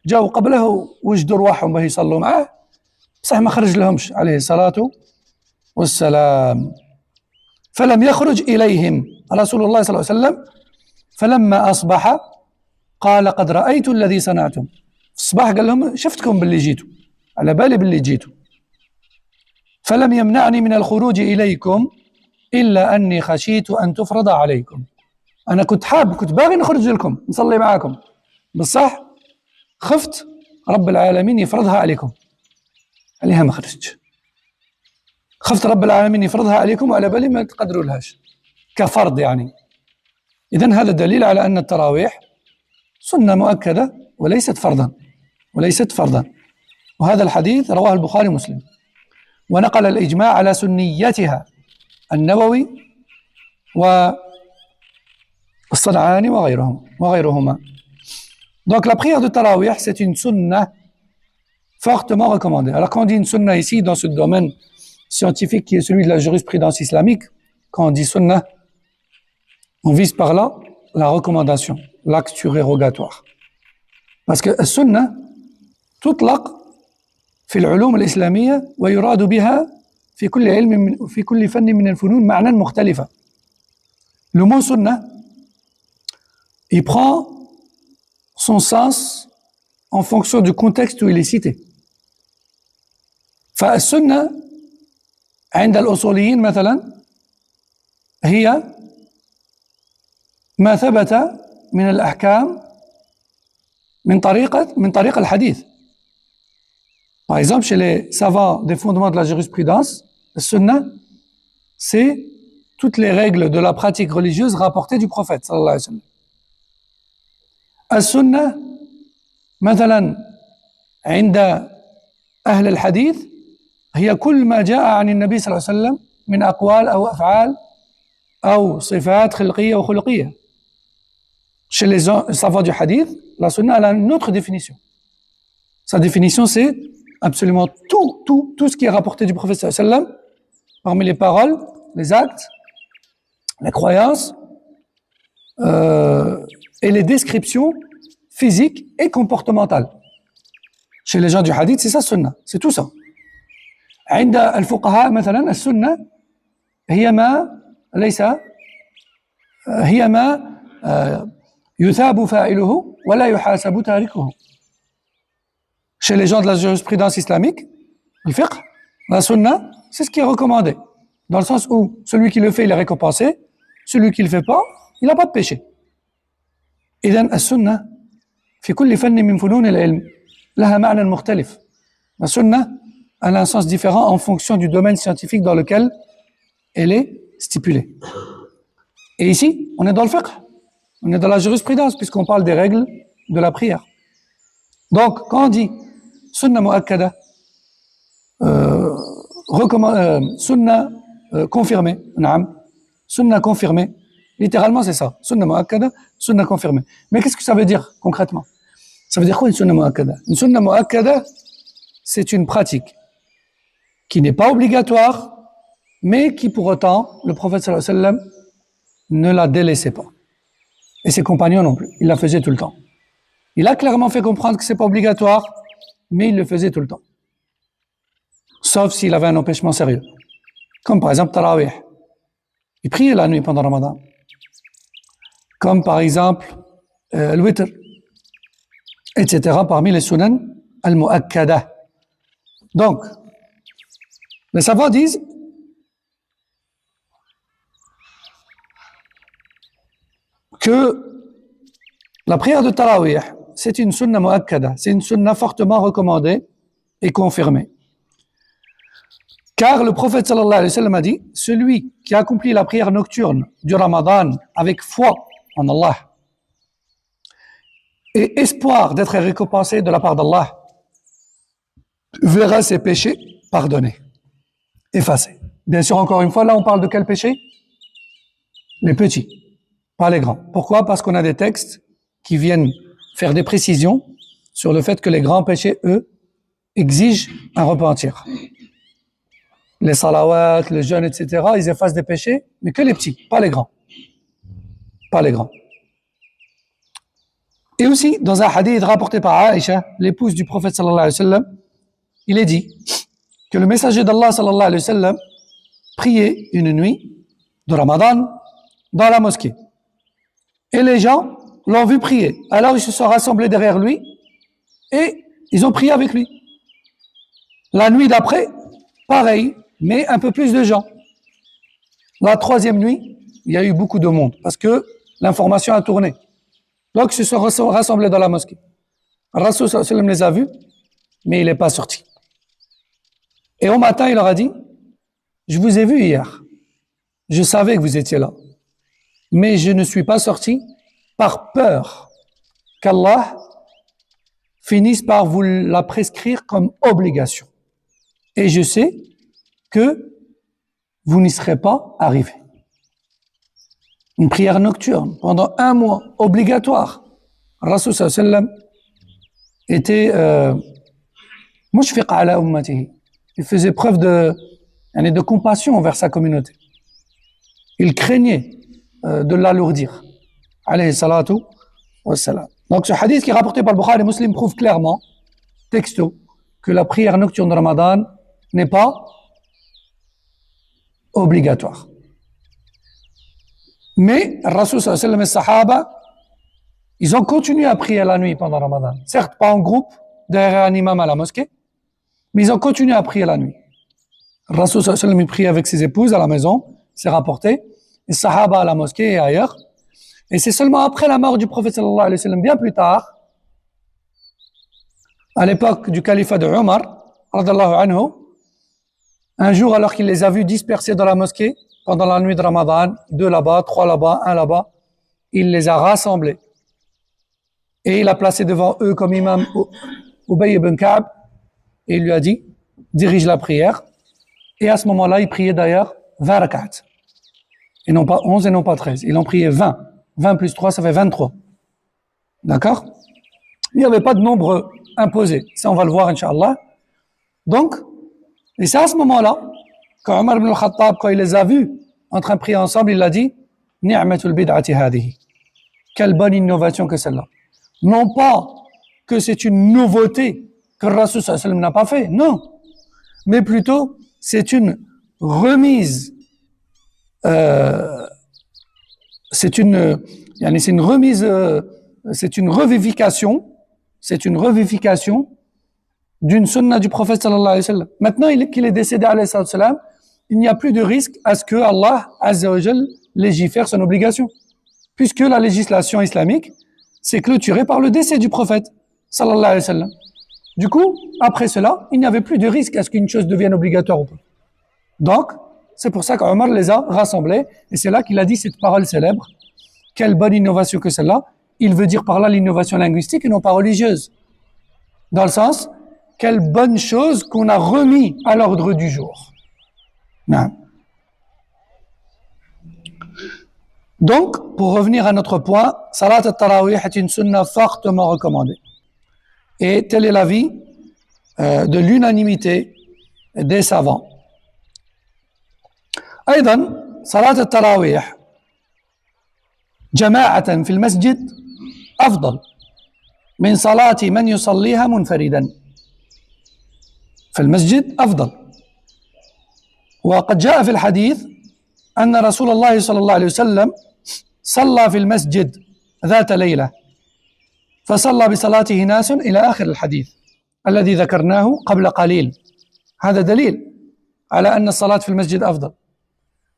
جاوا قبله وجدوا رواحهم باه يصلوا معه، بصح ما خرج لهمش عليه الصلاة والسلام، فلم يخرج إليهم رسول الله صلى الله عليه وسلم، فلما أصبح قال: قد رأيت الذي صنعتم. في الصباح قال لهم: شفتكم باللي جيتوا، على بالي باللي جيتوا، فلم يمنعني من الخروج إليكم إلا أني خشيت أن تفرض عليكم. أنا كنت باغي نخرج لكم نصلي معاكم، بصح خفت رب العالمين يفرضها عليكم، عليها ما خرجتش، خفت رب العالمين يفرضها عليكم وعلى بالي ما تقدروا لهاش كفرض يعني. إذن هذا دليل على أن التراويح سنة مؤكدة وليست فرضا. وهذا الحديث رواه البخاري ومسلم، ونقل الإجماع على سنيتها النووي الصنعاني وغيرهما. Donc la prière de Tarawih, c'est une sunna fortement recommandée. Alors quand on dit une sunna ici, dans ce domaine scientifique qui est celui de la jurisprudence islamique, quand on dit sunna, on vise par là la recommandation, l'acte surérogatoire. Parce que la sunna تطلق في العلوم الإسلامية ويراد بها في كل علم في كل فن من الفنون معنى مختلفة. Le mot sunna, il prend son sens en fonction du contexte où il est cité. فالسنة عند الأصوليين مثلا هي ما ثبت من الأحكام من طريق الحديث. Par exemple, chez les savants des fondements de la jurisprudence, le sunna, c'est toutes les règles de la pratique religieuse rapportées du prophète sallallahu alayhi wa sallam. السنة مثلا عند أهل الحديث هي كل ما جاء عن النبي صلى الله عليه وسلم من أقوال أو أفعال أو صفات خلقية وخلقية. Chez les savants du hadith, la sunna a une autre définition. Sa définition, c'est absolument tout ce qui est rapporté du prophète sallallahu alayhi wa sallam, parmi les paroles, les actes, les croyances et les descriptions physiques et comportementales. Chez les gens du hadith, c'est ça sunna, c'est tout ça. عند الفقهاء مثلا السنة هي ما يثاب فاعله ولا يحاسب تاركه. Chez les gens de la jurisprudence islamique, le fiqh, la sunna, c'est ce qui est recommandé. Dans le sens où celui qui le fait, il est récompensé, celui qui ne le fait pas, il n'a pas de péché. إذن السنة في كل فن من فنون العلم لها معنى مختلف. La sunna, elle a un sens différent en fonction du domaine scientifique dans lequel elle est stipulée. Et ici, on est dans le fiqh, on est dans la jurisprudence, puisqu'on parle des règles de la prière. Donc, quand on dit sunna mu'akkada, sunna confirmée, sunna confirmée, littéralement c'est ça, sunna mu'akkada, sunna confirmée. Mais qu'est-ce que ça veut dire concrètement? Ça veut dire quoi une sunna mu'akkada? Une sunna mu'akkada, c'est une pratique qui n'est pas obligatoire, mais qui pour autant, le prophète sallallahu alayhi wa sallam ne la délaissait pas. Et ses compagnons non plus, il la faisait tout le temps. Il a clairement fait comprendre que c'est pas obligatoire, mais il le faisait tout le temps. Sauf s'il avait un empêchement sérieux. Comme par exemple Tarawih. Il priait la nuit pendant Ramadan. Comme par exemple le witr, etc. parmi les sunan al-mu'akkada. Donc, les savants disent que la prière de Tarawih, c'est une sunna mu'akkada, c'est une sunna fortement recommandée et confirmée. Car le prophète sallallahu alayhi wa sallam a dit, celui qui accomplit la prière nocturne du Ramadan avec foi en Allah et espoir d'être récompensé de la part d'Allah, verra ses péchés pardonnés, effacés. Bien sûr, encore une fois, là on parle de quel péché? Les petits, pas les grands. Pourquoi? Parce qu'on a des textes qui viennent faire des précisions sur le fait que les grands péchés, eux, exigent un repentir. Les salawats, les jeûnes, etc., ils effacent des péchés, mais que les petits, pas les grands. Pas les grands. Et aussi, dans un hadith rapporté par Aïcha, l'épouse du prophète sallallahu alayhi wa sallam, il est dit que le messager d'Allah sallallahu alayhi wa sallam priait une nuit de Ramadan dans la mosquée. Et les gens l'ont vu prier. Alors ils se sont rassemblés derrière lui et ils ont prié avec lui. La nuit d'après, pareil, mais un peu plus de gens. La troisième nuit, il y a eu beaucoup de monde parce que l'information a tourné. Donc ils se sont rassemblés dans la mosquée. Rasul sallallahu alayhi wa sallam les a vus, mais il n'est pas sorti. Et au matin, il leur a dit, je vous ai vu hier. Je savais que vous étiez là. Mais je ne suis pas sorti par peur qu'Allah finisse par vous la prescrire comme obligation. Et je sais que vous n'y serez pas arrivés. une prière nocturne pendant un mois, obligatoire. Rasul sallallahu alayhi wa sallam était mushfiq ala ummatihi. Il faisait preuve de compassion envers sa communauté. Il craignait de l'alourdir. Alayhi salatu wassalam. Donc ce hadith qui est rapporté par Bukhari et Muslim prouve clairement, texto, que la prière nocturne de Ramadan n'est pas obligatoire. Mais Rasul sallallahu alayhi wa sallam et Sahaba, ils ont continué à prier la nuit pendant Ramadan. Certes, pas en groupe, derrière un imam à la mosquée, mais ils ont continué à prier la nuit. Rasul sallallahu alayhi wa sallam, il priait avec ses épouses à la maison, c'est rapporté, et Sahaba à la mosquée et ailleurs. Et c'est seulement après la mort du prophète sallallahu alayhi wa sallam, bien plus tard, à l'époque du califat de Omar, radallahu anhu, un jour alors qu'il les a vus dispersés dans la mosquée, pendant la nuit de Ramadan, 2 là-bas, 3 là-bas, 1 là-bas, il les a rassemblés. Et il a placé devant eux comme imam Ubay ibn Ka'b, et il lui a dit, dirige la prière. Et à ce moment-là, il priait d'ailleurs 20 rak'at. Et non pas 11 et non pas 13. Ils ont prié 20. 20 plus 3, ça fait 23. D'accord? Il n'y avait pas de nombre imposé. Ça, on va le voir, Inch'Allah. Donc, et c'est à ce moment-là, quand Omar ibn al-Khattab, quand il les a vus en train de prier ensemble, il a dit, Ni'matul bid'ati hadihi. Quelle bonne innovation que celle-là. Non pas que c'est une nouveauté que le Rasul sallallahu alayhi wa sallam n'a pas fait, non. Mais plutôt, c'est une remise, c'est une revivification d'une sunna du prophète sallallahu alayhi wa sallam. Maintenant qu'il est décédé alayhi sallam, il n'y a plus de risque à ce que Allah azza wa jal légifère son obligation. Puisque la législation islamique c'est clôturé par le décès du prophète sallallahu alayhi wa sallam. Du coup, après cela, il n'y avait plus de risque à ce qu'une chose devienne obligatoire ou pas. Donc, c'est pour ça qu'Omar les a rassemblés, et c'est là qu'il a dit cette parole célèbre. Quelle bonne innovation que celle-là. Il veut dire par là l'innovation linguistique et non pas religieuse. Dans le sens, quelle bonne chose qu'on a remis à l'ordre du jour. Non. Donc, pour revenir à notre point, Salat al-Tarawih est une sunna fortement recommandée. Et tel est l'avis de l'unanimité des savants. أيضا صلاة التراويح جماعة في المسجد أفضل من صلاة من يصليها منفردا. في المسجد أفضل. وقد جاء في الحديث أن رسول الله صلى الله عليه وسلم صلى في المسجد ذات ليلة فصلى بصلاته ناس إلى آخر الحديث الذي ذكرناه قبل قليل. هذا دليل على أن الصلاة في المسجد أفضل.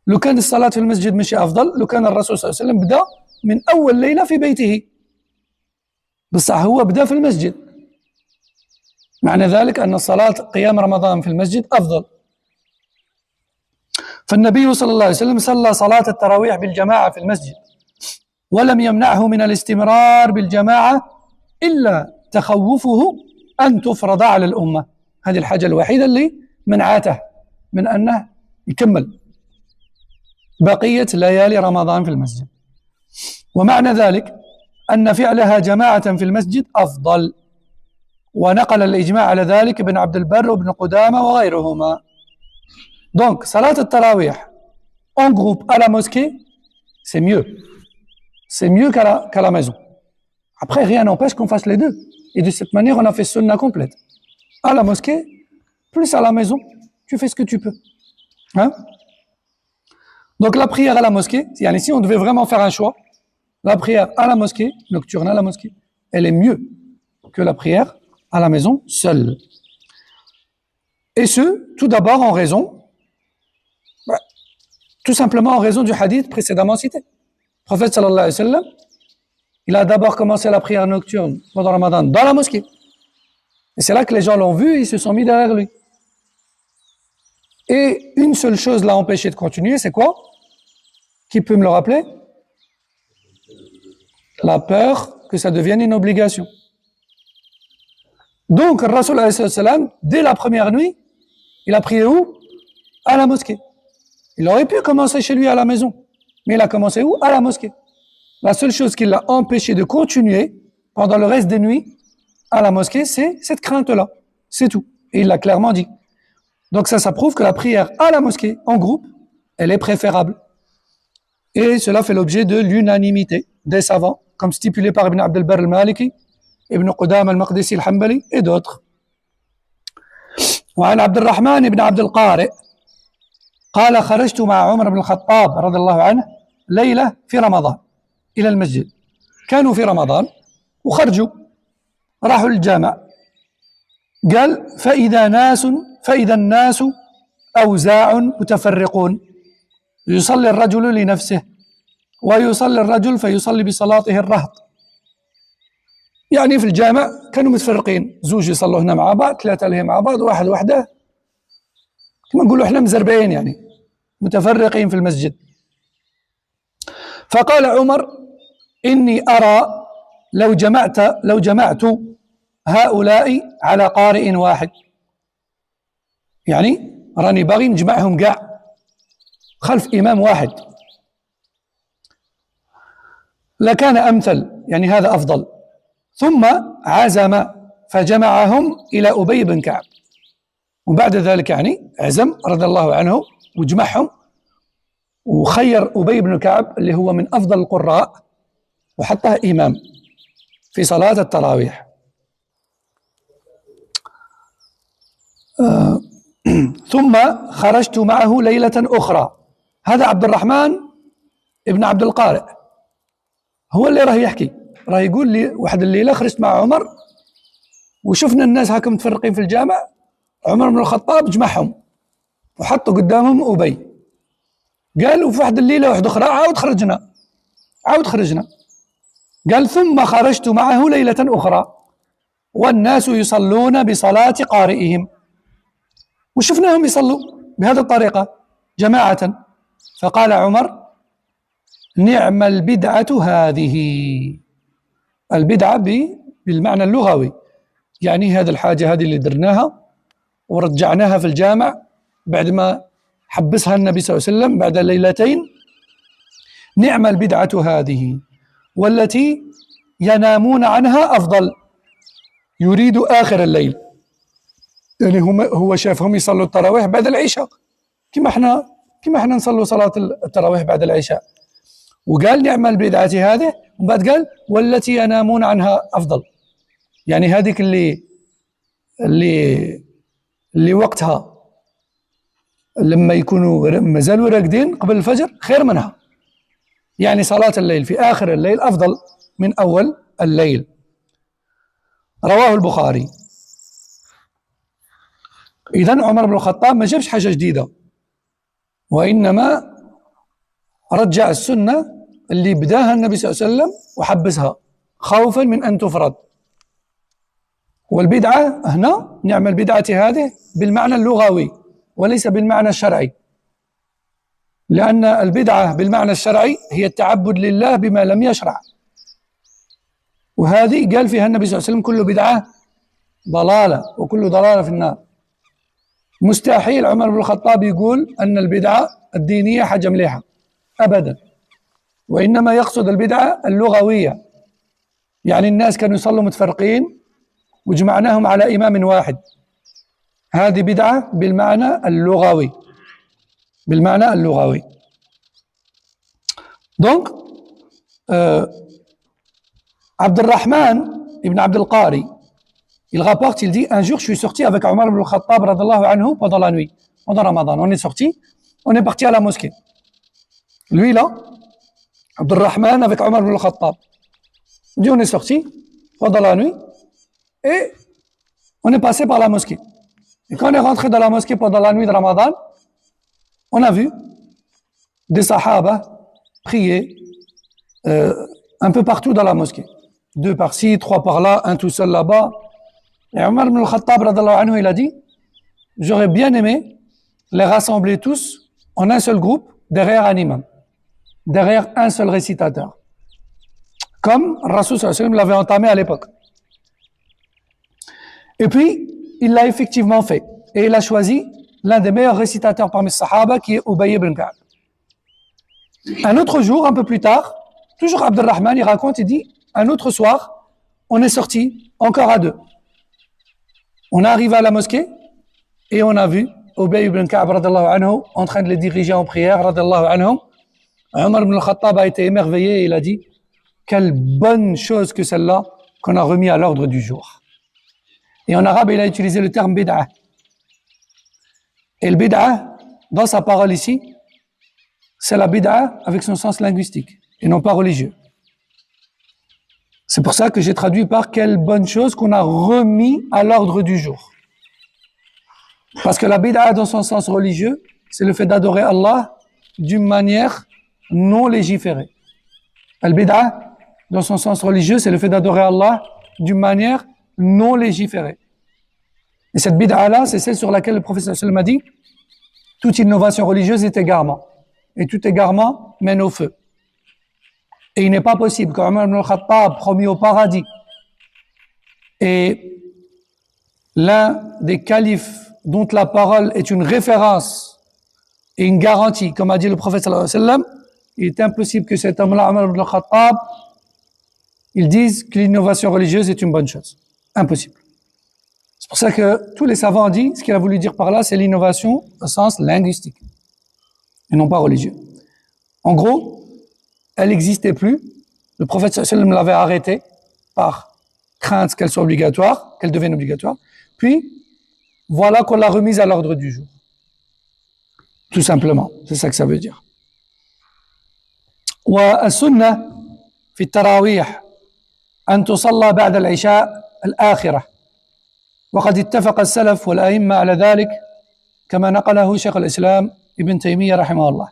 لو كان الصلاة في المسجد مش أفضل لو كان الرسول صلى الله عليه وسلم بدأ من أول ليلة في بيته، بصح هو بدأ في المسجد. معنى ذلك أن الصلاة قيام رمضان في المسجد أفضل. فالنبي صلى الله عليه وسلم صلى صلاة التراويح بالجماعة في المسجد ولم يمنعه من الاستمرار بالجماعة إلا تخوفه أن تفرض على الأمة. هذه الحاجة الوحيدة اللي منعته من أنه يكمل بقية ليالي رمضان في المسجد. ومعنى ذلك أن فعلها جماعة في المسجد أفضل. ونقل الإجماع على ذلك ابن عبد البر وابن قدامة وغيرهما. Donc, salat al-tarawih en groupe à la mosquée, c'est mieux. C'est mieux qu'à la maison. Après, rien n'empêche qu'on fasse les deux. Et de cette manière, on a fait sunna complète. À la mosquée, plus à la maison, tu fais ce que tu peux. Hein? Donc, la prière à la mosquée, si on devait vraiment faire un choix, la prière à la mosquée, nocturne à la mosquée, elle est mieux que la prière à la maison seule. Et ce, tout d'abord en raison tout simplement en raison du hadith précédemment cité. Le prophète sallallahu alayhi wa sallam, il a d'abord commencé la prière nocturne pendant Ramadan dans la mosquée. Et c'est là que les gens l'ont vu et ils se sont mis derrière lui. Et une seule chose l'a empêché de continuer, c'est quoi? Qui peut me le rappeler? La peur que ça devienne une obligation. Donc, le Rasul alayhi salam, dès la première nuit, il a prié où? À la mosquée. Il aurait pu commencer chez lui à la maison. Mais il a commencé où? À la mosquée. La seule chose qui l'a empêché de continuer pendant le reste des nuits à la mosquée, c'est cette crainte-là. C'est tout. Et il l'a clairement dit. Donc ça prouve que la prière à la mosquée, en groupe, elle est préférable. Et cela fait l'objet de l'unanimité des savants, comme stipulé par Ibn Abd al-Barr al-Maliki, Ibn Qudam al-Maqdisi al-Hanbali et d'autres. وعن عبد الرحمن بن عبد القارئ قال خرجت مع عمر بن الخطاب رضي الله عنه ليلة في رمضان إلى المسجد. كانوا في رمضان وخرجوا راحوا للجامع. قال فإذا الناس أوزاع متفرقون يصلي الرجل لنفسه ويصلي الرجل فيصلي بصلاته الرهط. يعني في الجامع كانوا متفرقين، زوج يصلوا هنا مع بعض، ثلاثة لهم مع بعض، واحد وحده، كما نقولوا احنا مزربعين يعني متفرقين في المسجد. فقال عمر إني أرى لو جمعت هؤلاء على قارئ واحد، يعني راني باغي نجمعهم كاع خلف إمام واحد، لكان أمثل، يعني هذا أفضل. ثم عزم فجمعهم إلى أبي بن كعب، وبعد ذلك يعني عزم رضي الله عنه وجمعهم وخير أبي بن كعب اللي هو من أفضل القراء وحطه إمام في صلاة التراويح. ثم خرجت معه ليلة أخرى. هذا عبد الرحمن ابن عبد القارئ هو اللي راه يحكي، راه يقول لي واحد الليلة خرجت مع عمر وشفنا الناس هاكا متفرقين في الجامع، عمر بن الخطاب جمعهم وحطوا قدامهم أبي. قال وفي واحد الليلة واحدة أخرى عاود خرجنا. قال ثم خرجت معه ليلة أخرى والناس يصلون بصلاة قارئهم، وشفناهم يصلوا بهذه الطريقة جماعة. فقال عمر نعم البدعة هذه. البدعة بالمعنى اللغوي، يعني هذه الحاجة هذه اللي درناها ورجعناها في الجامع بعد ما حبسها النبي صلى الله عليه وسلم بعد ليلتين. نعم البدعة هذه والتي ينامون عنها أفضل. يريد آخر الليل، يعني هو شافهم يصلوا التراويح بعد العشاء كما احنا نصلوا صلاة التراويح بعد العشاء. وقال نعم البدعة هذه، وبعد قال والتي ينامون عنها أفضل، يعني هذيك اللي وقتها لما يكونوا مازالوا راقدين قبل الفجر خير منها، يعني صلاة الليل في آخر الليل أفضل من أول الليل. رواه البخاري. إذن عمر بن الخطاب ما جابش حاجة جديدة، وإنما رجع السنة اللي بداها النبي صلى الله عليه وسلم وحبسها خوفا من أن تفرض. والبدعة هنا نعم البدعة هذه بالمعنى اللغوي وليس بالمعنى الشرعي، لأن البدعة بالمعنى الشرعي هي التعبد لله بما لم يشرع، وهذه قال فيها النبي صلى الله عليه وسلم كل بدعة ضلالة وكل ضلالة في النار. مستحيل عمر بن الخطاب يقول أن البدعة الدينية حاجة مليحة أبدا، وإنما يقصد البدعة اللغوية، يعني الناس كانوا يصلوا متفرقين وجمعناهم على إمام واحد، هذه بدعة بالمعنى اللغوي، بالمعنى اللغوي. Donc عبد الرحمن ibn Abd al-Qari, il rapporte, il dit un jour je suis sorti avec Omar ibn al-Khattab radallahu anhu pendant la nuit, pendant Ramadan. On est sorti, on est parti à la mosquée. Lui là, Abd al-Rahman avec Omar ibn al-Khattab. Il dit on est sorti pendant la nuit et on est passé par la mosquée. Et quand on est rentré dans la mosquée pendant la nuit de Ramadan, on a vu des sahaba prier un peu partout dans la mosquée. 2 par-ci, 3 par-là, un tout seul là-bas. Et Omar ibn al-Khattab radallahu anhu, il a dit j'aurais bien aimé les rassembler tous en un seul groupe derrière un imam, derrière un seul récitateur, comme Rasul sallallahu alayhi wa sallam l'avait entamé à l'époque. Et puis il l'a effectivement fait et il a choisi l'un des meilleurs récitateurs parmi les sahaba qui est Ubay ibn Ka'b. Un autre jour, un peu plus tard, toujours Abdurrahman, il raconte, il dit, un autre soir, on est sorti encore à deux. On est arrivé à la mosquée et on a vu Ubay ibn Ka'b radallahu anhu en train de les diriger en prière radallahu anhu. Omar ibn al-Khattab a été émerveillé et il a dit quelle bonne chose que celle-là qu'on a remis à l'ordre du jour. Et en arabe, il a utilisé le terme bid'ah. Et le bid'ah, dans sa parole ici, c'est la bid'ah avec son sens linguistique et non pas religieux. C'est pour ça que j'ai traduit par quelle bonne chose qu'on a remis à l'ordre du jour. Parce que la bid'ah dans son sens religieux, c'est le fait d'adorer Allah d'une manière non légiférée. Al bid'ah dans son sens religieux, c'est le fait d'adorer Allah d'une manière non légiférée. Et cette bid'ah-là, c'est celle sur laquelle le prophète sallallahu alayhi wa sallam a dit toute innovation religieuse est égarement. Et tout égarement mène au feu. Et il n'est pas possible qu'Omar ibn al-Khattab, promis au paradis, et l'un des califes dont la parole est une référence et une garantie, comme a dit le prophète sallallahu alayhi wa sallam, il est impossible que cet homme-là, Omar ibn al-Khattab, ils disent que l'innovation religieuse est une bonne chose. Impossible. C'est pour ça que tous les savants ont dit, ce qu'il a voulu dire par là, c'est l'innovation au sens linguistique, et non pas religieux. En gros, elle n'existait plus. Le prophète sallallahu alayhi wa sallam l'avait arrêtée par crainte qu'elle soit obligatoire, qu'elle devienne obligatoire. Puis, voilà qu'on l'a remise à l'ordre du jour. Tout simplement, c'est ça que ça veut dire. والسنة في التراويح أن تصلى بعد العشاء الآخرة وقد اتفق السلف والأئمة على ذلك كما نقله شيخ الإسلام ابن تيمية رحمه الله.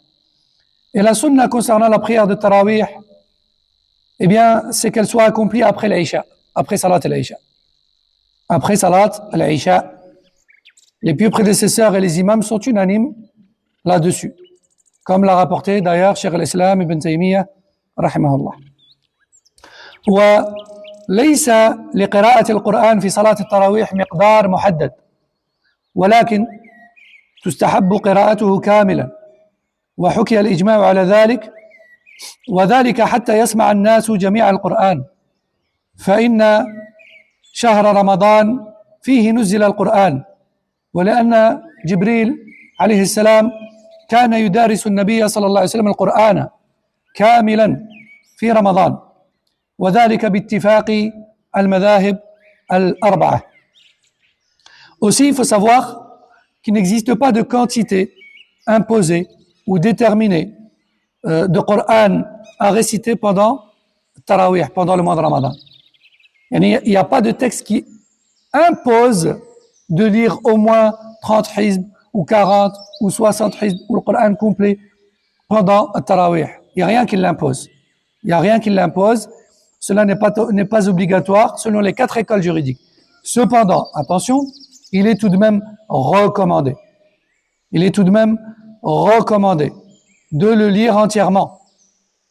Et la sunna concernant la prière de Tarawih, eh bien, c'est qu'elle soit accomplie après l'Aïcha, après Salat al-Aïcha. Après Salat al-Aïcha, les pieux prédécesseurs et les imams sont unanimes là-dessus, comme l'a rapporté d'ailleurs Cheikh al-Islam ibn Taymiyyah, rahimahullah. وليس لقراءة القرآن في صلاة التراويح مقدار محدد، ولكن تستحب قراءته كاملا، وحكي الإجماع على ذلك، وذلك حتى يسمع الناس جميع القرآن، فإن شهر رمضان فيه نزل القرآن، ولأن جبريل عليه السلام كان يدارس النبي صلى الله عليه وسلم القرآن كاملا في رمضان، وذلك باتفاق المذاهب الأربعة. Aussi, il faut savoir qu'il n'existe pas de quantité imposée ou déterminée de Coran à réciter pendant Tarawih, pendant le mois de Ramadan. Il n'y a pas de texte qui impose de lire au moins 30 hizb ou 40 ou 60 hizb ou le Coran complet pendant Tarawih. Il n'y a rien qui l'impose. Il n'y a rien qui l'impose. Cela n'est pas obligatoire selon les 4 écoles juridiques. Cependant, attention, il est tout de même recommandé. Il est tout de même recommandé de le lire entièrement,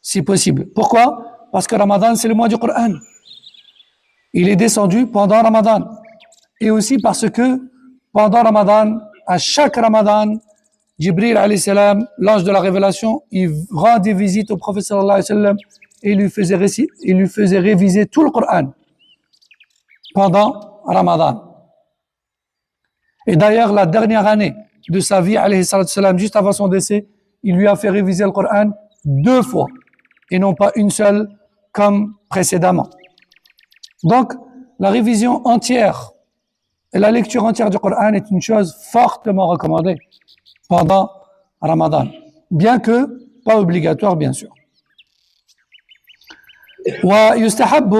si possible. Pourquoi? Parce que Ramadan, c'est le mois du Coran. Il est descendu pendant Ramadan. Et aussi parce que pendant Ramadan, à chaque Ramadan, Jibril alayhi salam, l'ange de la révélation, il rendait visite au prophète sallallahu alayhi wa sallam et il lui faisait réviser tout le Coran pendant Ramadan. Et d'ailleurs, la dernière année de sa vie, alayhi salam, juste avant son décès, il lui a fait réviser le Coran 2 fois et non pas une seule comme précédemment. Donc, la révision entière et la lecture entière du Coran est une chose fortement recommandée pendant Ramadan, bien que pas obligatoire, bien sûr. ويستحب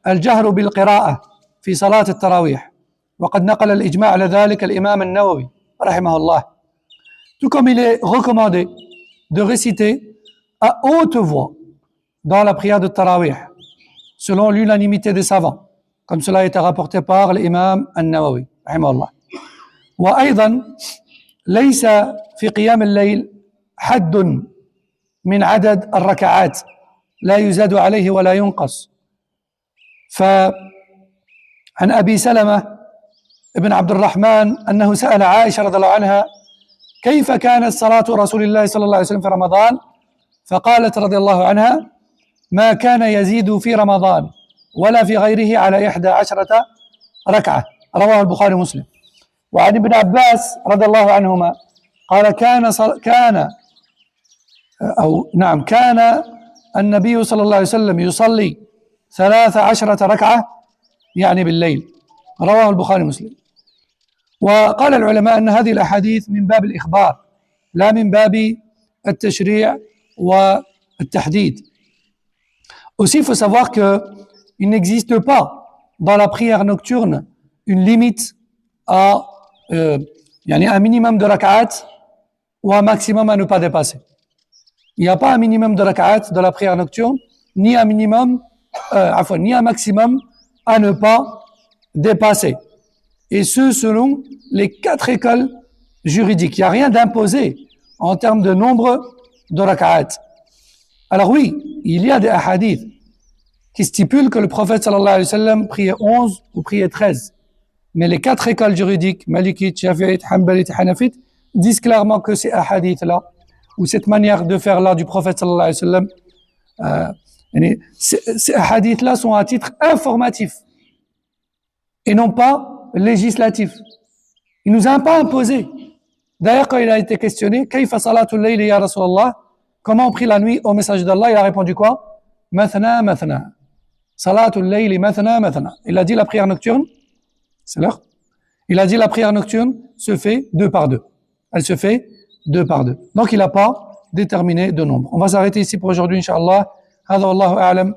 الجهر بالقراءة في صلاة التراويح وقد نقل الإجماع على ذلك الإمام النووي رحمه الله. Tout comme il est recommandé de réciter à haute voix dans la prière de Tarawih, selon l'unanimité des savants, comme cela a été rapporté par l'imam An-Nawawi رحمه الله. وأيضا ليس في قيام الليل حد من عدد الركعات لا يزاد عليه ولا ينقص. فعن أبي سلمة ابن عبد الرحمن أنه سأل عائشة رضي الله عنها كيف كانت صلاة رسول الله صلى الله عليه وسلم في رمضان؟ فقالت رضي الله عنها: ما كان يزيد في رمضان ولا في غيره على 11 ركعة. رواه البخاري ومسلم. وعن ابن عباس رضي الله عنهما قال: كان النبي صلى الله عليه وسلم يصلي 13 ركعة يعني بالليل. رواه البخاري ومسلم. وقال العلماء أن هذه الأحاديث من باب الإخبار لا من باب التشريع والتحديد. Aussi, il faut savoir qu'il n'existe pas dans la prière nocturne une limite à un minimum de rak'at ou un maximum à ne pas dépasser. Il n'y a pas un minimum de rak'at de la prière nocturne, ni un maximum à ne pas dépasser. Et ce, selon les 4 écoles juridiques. Il n'y a rien d'imposé en termes de nombre de rak'at. Alors oui, il y a des hadiths qui stipulent que le prophète sallallahu alayhi wa sallam priait 11 ou priait 13. Mais les 4 écoles juridiques, Malikite, Shafi'ite, Hanbalite, Hanafite, disent clairement que ces hadiths-là, ou cette manière de faire là du prophète sallallahu alayhi wa sallam, ces hadiths-là sont à titre informatif et non pas législatif. Il nous a pas imposé. D'ailleurs, quand il a été questionné, Kayfa salatul layli ya Rasulallah, comment on prie la nuit au message d'Allah, il a répondu quoi? Mathna, mathna. Salatul layli mathna, mathna. Il a dit la prière nocturne, c'est l'heure. Il a dit la prière nocturne se fait 2 par 2. Elle se fait 2 par 2. Donc il n'a pas déterminé de nombre. On va s'arrêter ici pour aujourd'hui, Inch'Allah. هذا والله أعلم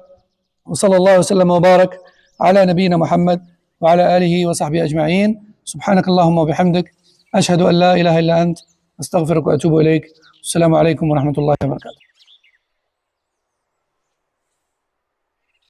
وصلى الله وسلم وبارك على نبينا محمد وعلى آله وصحبه أجمعين. سبحانك اللهم وبحمدك أشهد أن لا إله إلا أنت أستغفرك وأتوب إليك. السلام عليكم ورحمة الله وبركاته.